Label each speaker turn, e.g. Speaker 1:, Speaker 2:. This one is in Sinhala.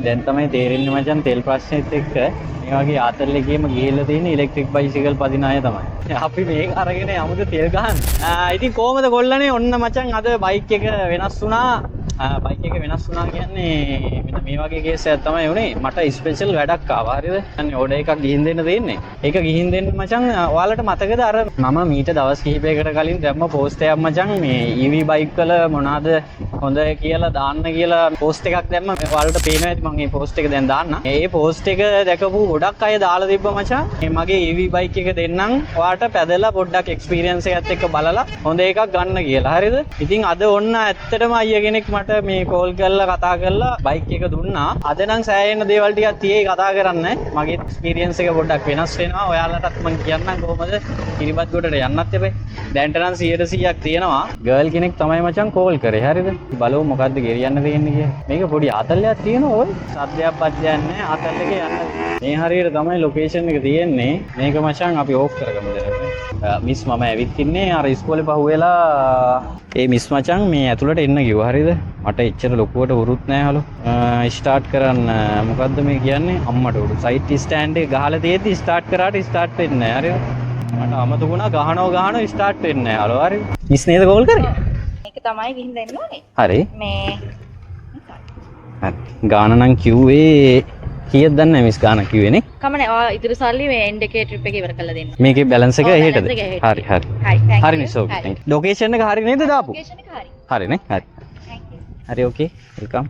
Speaker 1: දැන් තමයි තේරෙන්නේ මචං තෙල් ප්‍රශ්නෙත් එක්ක මේ වගේ ආතල් එකේම ගිහිල්ලා තියෙන ඉලෙක්ට්‍රික් බයිසිකල් පදින අය තමයි. අපි මේක අරගෙන යමුද තෙල් ගහන්න. ඉතින් කොහමද කොල්ලනේ ඔන්න මචං අද බයික් එක වෙනස් වුණා. බයික් එක වෙනස් වුණා කියන්නේ මෙන්න මේ වගේ කේස් එකක් තමයි උනේ. මට ස්පෙෂල් වැඩක් ආවා. හරිද? අනේ ඕඩර් එකක් ගිහින් දෙන්න දෙන්නේ. ඒක ගිහින් දෙන්න මචං ඔයාලට මතකද අර මම මීට දවස් කිහිපයකට කලින් දැම්ම පෝස්ට් එකක් මචං මේ EV බයික් වල මොනවාද හොඳ කියලා දාන්න කියලා පෝස්ට් එකක් දැම්ම. ඔයාලට පේනවා ඇති මම මේ පෝස්ට් එක දැන් දාන්න. මේ පෝස්ට් එක දැකපු ගොඩක් අය දාලා තිබ්බ මචං. මේ මගේ EV බයික් එක දෙන්නම්. ඔයාලට පැදලා පොඩ්ඩක් එක්ස්පීරියන්ස් එකත් එක්ක බලලා හොඳ එකක් ගන්න කියලා. හරිද? ඉතින් අද ඔන්න ඇත්තටම අයියා කෙනෙක් මට මේ කෝල් කරලා කතා කරලා බයික් එක දුන්නා. අද නම් සෑහෙන දේවල් ටිකක් තියෙයි කතා කරන්න. මගේ එක්ස්පීරියන්ස් එක පොඩ්ඩක් වෙනස් වෙනවා. ඔයාලටත් මම කියන්නම් කොහොමද කිරිබත් ගොඩට යන්නත් එපේ. දැන්ට නම් 100%ක් තියෙනවා. ගර්ල් කෙනෙක් තමයි මචං කෝල් කරේ. හරිද? බලමු මොකද්ද ගෙරියන්න තියෙන්නේ කියලා. මේක පොඩි ආතල්ලයක් තියෙනවා ඔය. සද්දයක් පද්දයක් නැහැ. ආතල් එකේ යන්න. මේ හරියට තමයි ලොකේෂන් එක තියෙන්නේ. මේක මචං අපි ඕෆ් කරගමු දැන්. මිස් මම ඇවිත් ඉන්නේ අර ඉස්කෝලේ පහුවෙලා ඒ මිස් මචං මේ ඇතුළට එන්න කිව්වා. හරිද? මට එච්චර ලොකුවට උරුත් නැහැ හලෝ. ස්ටාර්ට් කරන්න මොකද්ද මේ කියන්නේ? අම්මට උරු සයිට් ස්ටෑන්ඩ් එක ගහලා තියෙද්දි ස්ටාර්ට් කරාට ස්ටාර්ට් වෙන්නේ නැහැ. හරිද? මට අමතක වුණා ගහනවා ස්ටාර්ට් වෙන්නේ නැහැ. හලෝ හරිද? මිස් නේද කෝල් කරේ?
Speaker 2: මේක තමයි ගිහින් දෙන්න ඕනේ.
Speaker 1: හරි.
Speaker 2: මේ
Speaker 1: හරි. ගාන නම් කිව්වේ කීයද දන්නේ නැහැ මිස් ගාන කිව්වේ නේ?
Speaker 2: කමනේ ඔය ඉදිරි සල්ලි මේ එන්ඩ් එකේ ට්‍රිප් එක ඉවර කරලා දෙන්න.
Speaker 1: මේකේ බැලන්ස් එක එහෙටද?
Speaker 2: balance එක
Speaker 1: හරි හරි. හරි මිස් ඕකේ. ලොකේෂන් එක හරි නේද දාපු?
Speaker 2: ලොකේෂන් එක හරි.
Speaker 1: හරි නේ? හරි.
Speaker 2: Thank you.
Speaker 1: හරි ඕකේ. වෙල්කම්.